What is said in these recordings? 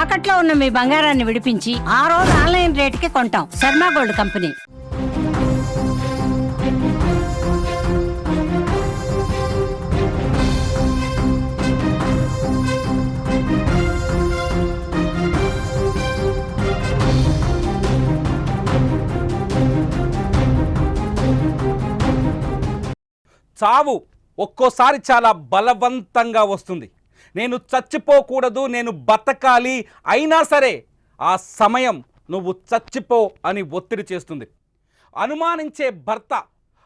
తాకట్లో ఉన్న మీ బంగారాన్ని విడిపించి ఆ రోజు ఆన్లైన్ రేటుకి కొంటాం. Sharma gold company. చావు ఒక్కోసారి చాలా బలవంతంగా వస్తుంది. నేను చచ్చిపోకూడదు, నేను బతకాలి, అయినా సరే ఆ సమయం నువ్వు చచ్చిపో అని ఒత్తిడి చేస్తుంది. అనుమానించే భర్త,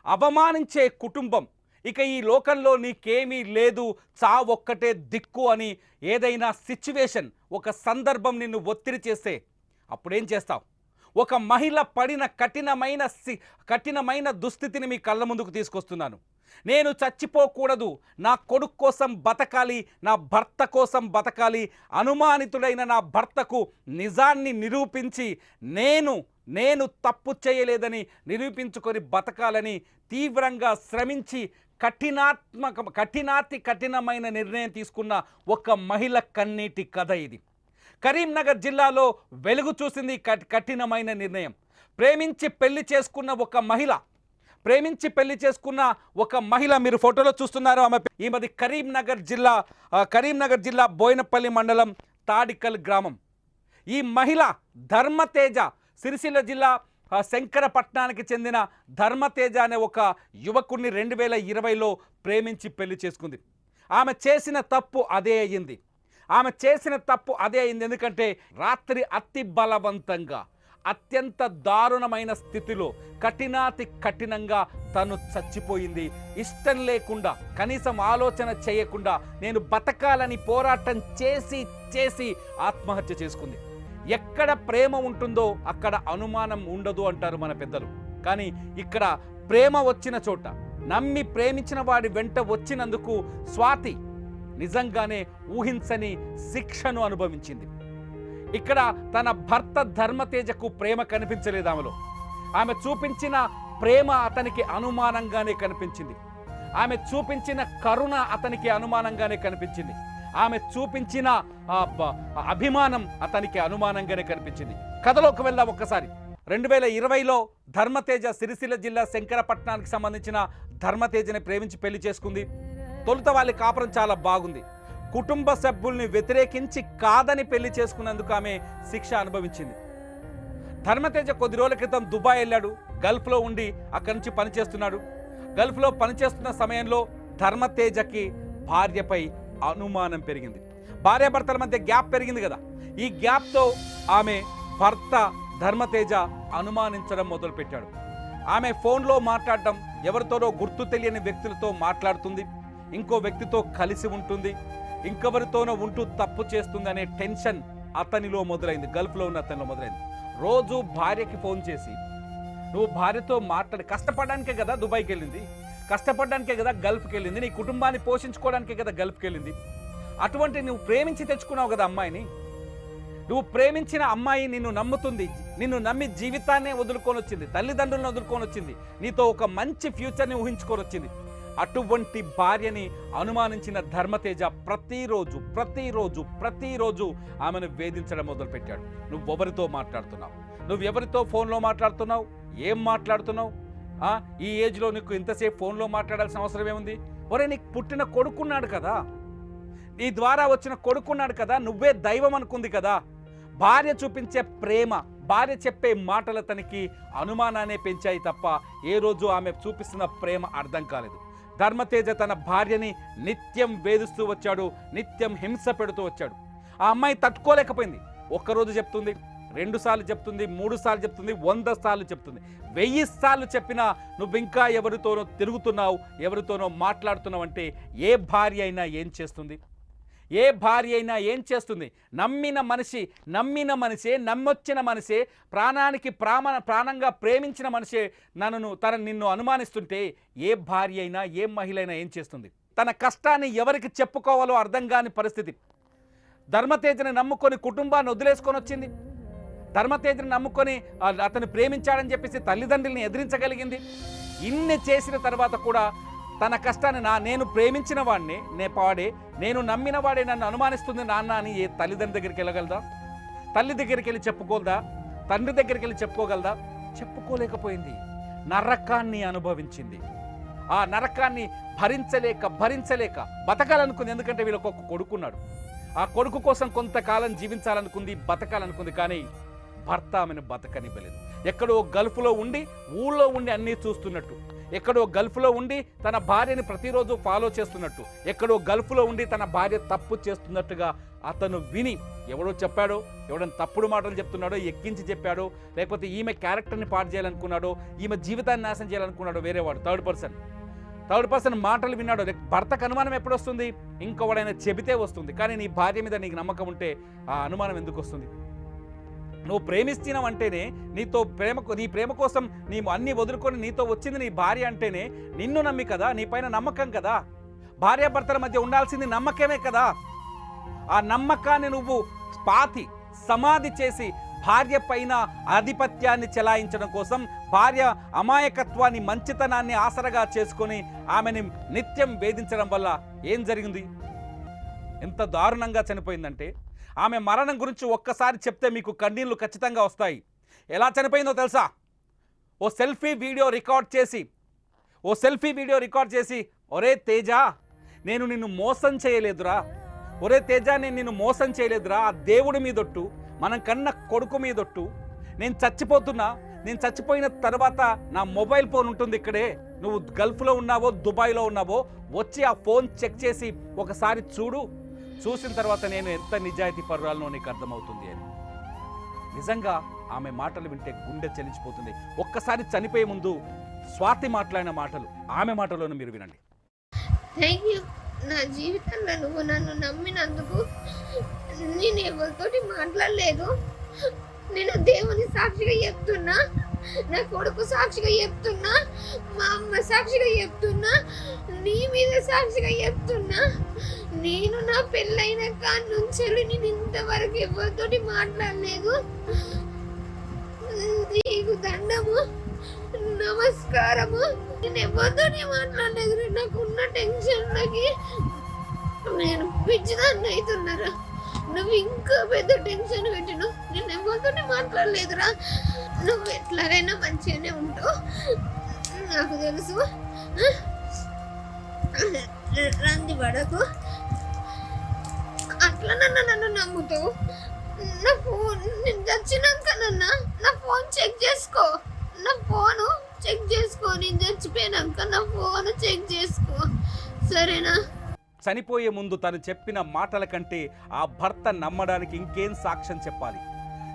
అవమానించే కుటుంబం, ఇక ఈ లోకంలో నీకేమీ లేదు, చావు ఒక్కటే దిక్కు అని ఏదైనా సిచ్యువేషన్, ఒక సందర్భం నిన్ను ఒత్తిడి చేస్తే అప్పుడేం చేస్తావు? ఒక మహిళ పడిన కఠినమైన దుస్థితిని మీ కళ్ళ ముందుకు తీసుకొస్తున్నాను. నేను చచ్చిపోకూడదు, నా కొడుకు కోసం బతకాలి, నా భర్త కోసం బతకాలి, అనుమానితుడైన నా భర్తకు నిజాన్ని నిరూపించి నేను తప్పు చేయలేదని నిరూపించుకొని బతకాలని తీవ్రంగా శ్రమించి కఠినమైన నిర్ణయం తీసుకున్న ఒక మహిళ కన్నీటి కథ ఇది. కరీంనగర్ జిల్లాలో వెలుగు చూసింది కఠినమైన నిర్ణయం. ప్రేమించి పెళ్లి చేసుకున్న ఒక మహిళ మీరు ఫోటోలో చూస్తున్నారు. ఈమెది కరీంనగర్ జిల్లా బోయినపల్లి మండలం తాడికల్ గ్రామం. ఈ మహిళ ధర్మతేజ, సిరిసిల్ల జిల్లా శంకరపట్నానికి చెందిన ధర్మతేజ అనే ఒక యువకుడిని 2020లో ప్రేమించి పెళ్లి చేసుకుంది. ఆమె చేసిన తప్పు అదే అయింది. ఎందుకంటే రాత్రి అతి బలవంతంగా, అత్యంత దారుణమైన స్థితిలో కఠినంగా తను చచ్చిపోయింది. ఇష్టం లేకుండా, కనీసం ఆలోచన చేయకుండా నేను బతకాలని పోరాటం చేసి ఆత్మహత్య చేసుకుంది. ఎక్కడ ప్రేమ ఉంటుందో అక్కడ అనుమానం ఉండదు అంటారు మన పెద్దలు. కానీ ఇక్కడ ప్రేమ వచ్చిన చోట, నమ్మి ప్రేమించిన వాడి వెంట వచ్చినందుకు స్వాతి నిజంగానే ఊహించని శిక్షను అనుభవించింది. ఇక్కడ తన భర్త ధర్మతేజకు ప్రేమ కనిపించలేదు ఆమెలో. ఆమె చూపించిన ప్రేమ అతనికి అనుమానంగానే కనిపించింది. ఆమె చూపించిన కరుణ అతనికి అనుమానంగానే కనిపించింది. ఆమె చూపించిన అభిమానం అతనికి అనుమానంగానే కనిపించింది. కథలోకి వెళ్దాం ఒక్కసారి. 2020లో ధర్మతేజ సిరిసిల్ల జిల్లా శంకరపట్నానికి సంబంధించిన ధర్మతేజని ప్రేమించి పెళ్లి చేసుకుంది. తొలుత వాళ్ళ కాపురం చాలా బాగుంది. కుటుంబ సభ్యుల్ని వ్యతిరేకించి కాదని పెళ్లి చేసుకున్నందుకు ఆమె శిక్ష అనుభవించింది. ధర్మతేజ కొద్ది రోజుల క్రితం దుబాయ్ వెళ్ళాడు. గల్ఫ్లో ఉండి అక్కడి నుంచి పనిచేస్తున్నాడు. గల్ఫ్లో పనిచేస్తున్న సమయంలో ధర్మతేజకి భార్యపై అనుమానం పెరిగింది. భార్యాభర్తల మధ్య గ్యాప్ పెరిగింది కదా. ఈ గ్యాప్తో ఆమె భర్త ధర్మతేజ అనుమానించడం మొదలుపెట్టాడు. ఆమె ఫోన్లో మాట్లాడటం, ఎవరితోనో గుర్తు తెలియని వ్యక్తులతో మాట్లాడుతుంది, ఇంకో వ్యక్తితో కలిసి ఉంటుంది, ఇంకెవరితోనో ఉంటూ తప్పు చేస్తుంది అనే టెన్షన్ అతనిలో మొదలైంది. గల్ఫ్లో ఉన్న అతనిలో మొదలైంది. రోజు భార్యకి ఫోన్ చేసి, నువ్వు భార్యతో మాట్లాడి, కష్టపడడానికే కదా దుబాయ్కి వెళ్ళింది, కష్టపడడానికే కదా గల్ఫ్కి వెళ్ళింది, నీ కుటుంబాన్ని పోషించుకోవడానికే కదా గల్ఫ్కి వెళ్ళింది, అటువంటి నువ్వు ప్రేమించి తెచ్చుకున్నావు కదా అమ్మాయిని, నువ్వు ప్రేమించిన అమ్మాయి నిన్ను నమ్ముతుంది, నిన్ను నమ్మి జీవితాన్నే వదులుకొని వచ్చింది, తల్లిదండ్రులను వదులుకొని వచ్చింది, నీతో ఒక మంచి ఫ్యూచర్ని ఊహించుకొని వచ్చింది. అటువంటి భార్యని అనుమానించిన ధర్మతేజ ప్రతిరోజు ఆమెను వేధించడం మొదలుపెట్టాడు. నువ్వెవరితో మాట్లాడుతున్నావు, నువ్వెవరితో ఫోన్లో మాట్లాడుతున్నావు, ఏం మాట్లాడుతున్నావు, ఈ ఏజ్లో నీకు ఇంతసేపు ఫోన్లో మాట్లాడాల్సిన అవసరం ఏముంది? ఒరే, నీకు పుట్టిన కొడుకున్నాడు కదా, నీ ద్వారా వచ్చిన కొడుకున్నాడు కదా, నువ్వే దైవం అనుకుంది కదా. భార్య చూపించే ప్రేమ, భార్య చెప్పే మాటలు తనకి అనుమానాన్ని పెంచాయి తప్ప ఏ రోజు ఆమె చూపిస్తున్న ప్రేమ అర్థం కాలేదు. ధర్మతేజ తన భార్యని నిత్యం వేధిస్తూ వచ్చాడు, నిత్యం హింస పెడుతూ వచ్చాడు. ఆ అమ్మాయి తట్టుకోలేకపోయింది. ఒక్కరోజు చెప్తుంది, 2 సార్లు చెప్తుంది, 3 సార్లు చెప్తుంది, 100 సార్లు చెప్తుంది. 1000 సార్లు చెప్పినా నువ్వు ఇంకా ఎవరితోనో తిరుగుతున్నావు, ఎవరితోనో మాట్లాడుతున్నావు అంటే ఏ భార్య అయినా ఏం చేస్తుంది? నమ్మిన మనిషే, నమ్మొచ్చిన మనిషే, ప్రాణంగా ప్రేమించిన మనిషే నిన్ను అనుమానిస్తుంటే ఏ భార్య అయినా, ఏ మహిళ అయినా ఏం చేస్తుంది? తన కష్టాన్ని ఎవరికి చెప్పుకోవాలో అర్థం కాని పరిస్థితి. ధర్మతేజని నమ్ముకొని కుటుంబాన్ని వదిలేసుకొని వచ్చింది. ధర్మతేజని నమ్ముకొని అతను ప్రేమించాడని చెప్పేసి తల్లిదండ్రుల్ని ఎదిరించగలిగింది. ఇన్ని చేసిన తర్వాత కూడా తన కష్టాన్ని నేను ప్రేమించిన వాడిని నేను నమ్మిన వాడే నన్ను అనుమానిస్తుంది నాన్న అని ఏ తల్లిదండ్రుల దగ్గరికి వెళ్ళగలదా? తల్లి దగ్గరికి వెళ్ళి చెప్పుకోగలదా? తండ్రి దగ్గరికి వెళ్ళి చెప్పుకోగలదా? చెప్పుకోలేకపోయింది. నరకాన్ని అనుభవించింది. ఆ నరకాన్ని భరించలేక బతకాలనుకుంది. ఎందుకంటే వీళ్ళకి ఒక కొడుకున్నాడు. ఆ కొడుకు కోసం కొంతకాలం జీవించాలనుకుంది, బతకాలనుకుంది. కానీ భర్త ఆమెను బతకనివ్వలేదు. ఎక్కడో గల్ఫ్లో ఉండి, ఊళ్ళో ఉండి అన్నీ చూస్తున్నట్టు, ఎక్కడో గల్ఫ్లో ఉండి తన భార్యని ప్రతిరోజు ఫాలో చేస్తున్నట్టు, ఎక్కడో గల్ఫ్లో ఉండి తన భార్య తప్పు చేస్తున్నట్టుగా అతను విని, ఎవడో చెప్పాడో, ఎవడని తప్పుడు మాటలు చెప్తున్నాడో, ఎక్కించి చెప్పాడో, లేకపోతే ఈమె క్యారెక్టర్ని పాడు చేయాలనుకున్నాడో, ఈమె జీవితాన్ని నాశనం చేయాలనుకున్నాడో వేరేవాడు, థర్డ్ పర్సన్ మాటలు విన్నాడో. భర్తకు అనుమానం ఎప్పుడు వస్తుంది? ఇంకొకడైనా చెబితే వస్తుంది. కానీ నీ భార్య మీద నీకు నమ్మకం ఉంటే ఆ అనుమానం ఎందుకు వస్తుంది? నువ్వు ప్రేమిస్తున్నావు అంటేనే, నీ ప్రేమ కోసం నీ అన్ని వదులుకొని నీతో వచ్చింది నీ భార్య అంటేనే నిన్ను నమ్మి కదా, నీ పైన నమ్మకం కదా. భార్యాభర్తల మధ్య ఉండాల్సింది నమ్మకమే కదా. ఆ నమ్మకాన్ని నువ్వు సమాధి చేసి భార్య పైన ఆధిపత్యాన్ని చెలాయించడం కోసం, భార్య అమాయకత్వాన్ని, మంచితనాన్ని ఆసరగా చేసుకొని ఆమెని నిత్యం వేధించడం వల్ల ఏం జరిగింది? ఎంత దారుణంగా చనిపోయిందంటే, ఆమె మరణం గురించి ఒక్కసారి చెప్తే మీకు కన్నీళ్లు ఖచ్చితంగా వస్తాయి. ఎలా చనిపోయిందో తెలుసా? ఓ సెల్ఫీ వీడియో రికార్డ్ చేసి, ఒరే తేజ, నేను నిన్ను మోసం చేయలేదురా, ఒరే తేజ, నేను నిన్ను మోసం చేయలేదురా, ఆ దేవుడి మీదొట్టు, మనం కన్న కొడుకు మీదొట్టు, నేను చచ్చిపోయిన తర్వాత నా మొబైల్ ఫోన్ ఉంటుంది ఇక్కడే, నువ్వు గల్ఫ్లో ఉన్నావో దుబాయ్లో ఉన్నావో వచ్చి ఆ ఫోన్ చెక్ చేసి ఒకసారి చూసిన తర్వాత నేను ఎంత నిజాయితీ పరురాలనో నీకు అర్థమవుతుంది అని. నిజంగా ఆమె మాటలు వింటే గుండె చెలించిపోతుంది. ఒక్కసారి చనిపోయే ముందు స్వాతి మాట్లాడిన మాటలు, ఆమె మాటలోనే మీరు వినండి. Thank you. నా జీవితంలో నువ్వు నన్ను నమ్మినందుకు. నేను ఎవరితోటి మాట్లాడలేదు. నేను దేవుని సాక్షిగా చెప్తున్నా, నా కొడుకు సాక్షిగా చెప్తున్నా, మా అమ్మ సాక్షిగా చెప్తున్నా, నీ మీద సాక్షిగా చెప్తున్నా. నేను నా పెళ్ళైన కాడి నుంచి నేను ఇంతవరకు ఎవరితోటి మాట్లాడలేదు. నీకు దండము, నమస్కారము. నేను ఎవరితోనే మాట్లాడలేదు. నాకున్న టెన్షన్లకి నేను పిచ్చిదాన్ని అవుతున్నారా. నువ్వు ఇంకా పెద్ద టెన్షన్ పెట్టిను. నేను ఎవరితోనే మాట్లాడలేదురా. నువ్వు ఎట్లాగైనా మంచిగానే ఉంటావు నాకు తెలుసు. రంది పడకు. అట్లా నన్ను నమ్ముతావు. నా ఫోన్ నేను చచ్చినాక నా ఫోన్ చెక్ చేసుకో. నేను చచ్చిపోయినాక నా ఫోన్ చెక్ చేసుకో, సరేనా? చనిపోయే ముందు తను చెప్పిన మాటల కంటే ఆ భర్త నమ్మడానికి ఇంకేం సాక్ష్యం చెప్పాలి?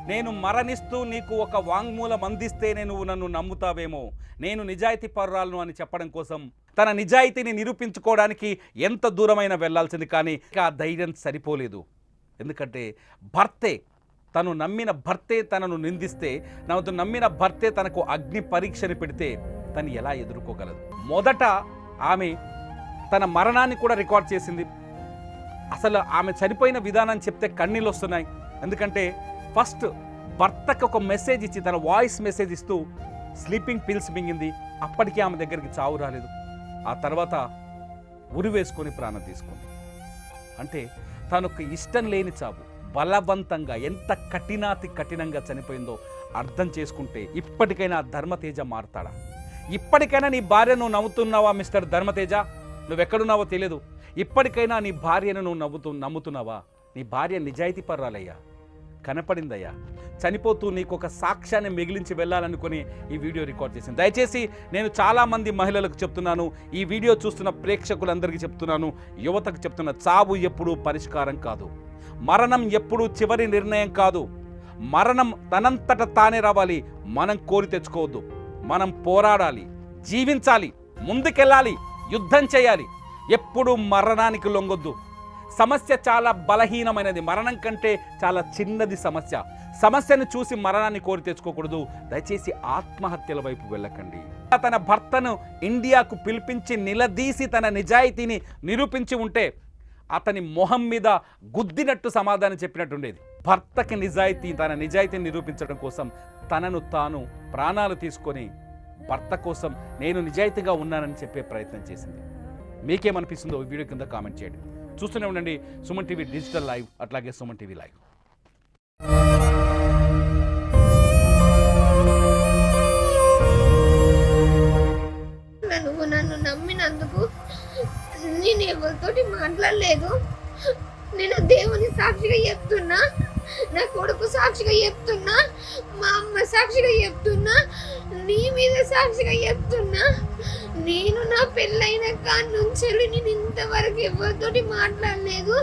నేను మరణిస్తూ నీకు ఒక వాంగ్మూలం అందిస్తేనే నువ్వు నన్ను నమ్ముతావేమో, నేను నిజాయితీ పరురాలను అని చెప్పడం కోసం తన నిజాయితీని నిరూపించుకోవడానికి ఎంత దూరమైనా వెళ్లాల్సింది. కానీ ఆ ధైర్యం సరిపోలేదు. ఎందుకంటే తను నమ్మిన భర్తే తనను నిందిస్తే, నమ్మిన భర్తే తనకు అగ్ని పరీక్షని పెడితే తను ఎలా ఎదుర్కోగలదు? మొదట ఆమె తన మరణాన్ని కూడా రికార్డ్ చేసింది. అసలు ఆమె చనిపోయిన విధానాన్ని చెప్తే కన్నీళ్ళు వస్తున్నాయి. ఎందుకంటే ఫస్ట్ భర్తకు ఒక మెసేజ్ ఇచ్చి, తన వాయిస్ మెసేజ్ ఇస్తూ స్లీపింగ్ పిల్స్ మింగింది. అప్పటికీ ఆమె దగ్గరికి చావు రాలేదు. ఆ తర్వాత ఉరి వేసుకొని ప్రాణం తీసుకుంది. అంటే తనకు ఇష్టం లేని చావు, బలవంతంగా ఎంత కఠినంగా చనిపోయిందో అర్థం చేసుకుంటే ఇప్పటికైనా ధర్మతేజ మారతాడా? ఇప్పటికైనా నీ భార్య నువ్వు నమ్ముతున్నావా? మిస్టర్ ధర్మతేజ, నువ్వెక్కడున్నావో తెలియదు. ఇప్పటికైనా నీ భార్యను నువ్వు నమ్ముతున్నావా? నీ భార్య నిజాయితీ పర్రాలయ్యా, కనపడిందయ్యా. చనిపోతూ నీకు ఒక సాక్ష్యాన్ని మిగిలించి వెళ్ళాలనుకుని ఈ వీడియో రికార్డ్ చేసింది. దయచేసి నేను చాలామంది మహిళలకు చెప్తున్నాను, ఈ వీడియో చూస్తున్న ప్రేక్షకులందరికీ చెప్తున్నాను, యువతకు చెప్తున్న, చావు ఎప్పుడూ పరిష్కారం కాదు. మరణం ఎప్పుడూ చివరి నిర్ణయం కాదు. మరణం తనంతట తానే రావాలి. మనం కోరి తెచ్చుకోవద్దు. మనం పోరాడాలి, జీవించాలి, ముందుకెళ్ళాలి, యుద్ధం చేయాలి. ఎప్పుడూ మరణానికి లొంగొద్దు. సమస్య చాలా బలహీనమైనది, మరణం కంటే చాలా చిన్నది సమస్యను చూసి మరణాన్ని కోరి తెచ్చుకోకూడదు. దయచేసి ఆత్మహత్యల వైపు వెళ్ళకండి. తన భర్తను ఇండియాకు పిలిపించి నిలదీసి తన నిజాయితీని నిరూపించి ఉంటే అతని మొహం మీద గుద్దినట్టు సమాధానం చెప్పినట్టుండేది. భర్తకి తన నిజాయితీని నిరూపించడం కోసం తనను తాను ప్రాణాలు తీసుకొని భర్త కోసం నేను నిజాయితీగా ఉన్నానని చెప్పే ప్రయత్నం చేసింది. మీకేమనిపిస్తుందో ఈ వీడియో కింద కామెంట్ చేయండి. చూస్తూనే ఉండండి సుమన్ టీవీ డిజిటల్ లైవ్, అట్లాగే సుమన్ టీవీ లైవ్. మాట్లాడలేదు. నేను దేవుని సాక్షిగా చెప్తున్నా, నా కొడుకు సాక్షిగా చెప్తున్నా, మా అమ్మ సాక్షిగా చెప్తున్నా, నీ మీద సాక్షిగా చెప్తున్నా. నేను నా పెళ్ళైన కాడి నుంచి నేను ఇంతవరకు ఎవరితోటి మాట్లాడలేదు.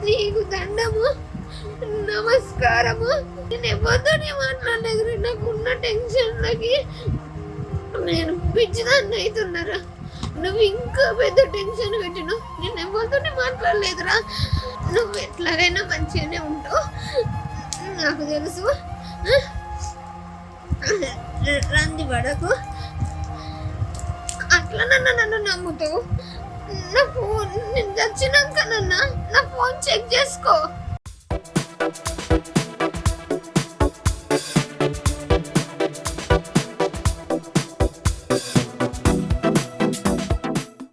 నీకు దండము, నమస్కారము. నేను ఎవరితోటి మాట్లాడలేదు. నాకున్న టెన్షన్లకి నేను పిచ్చిదాన్ని అవుతున్నారా. నువ్వు ఇంకా పెద్ద టెన్షన్ పెట్టిను. నేను ఎవరితోటి మాట్లాడలేదురా. నువ్వు ఎట్లాగైనా మంచిగానే ఉంటావు నాకు తెలుసు. రంది పడకు. అట్లా నన్ను నమ్ముతావు. నా ఫోన్ నేను చచ్చినాక నా ఫోన్ చెక్ చేసుకో.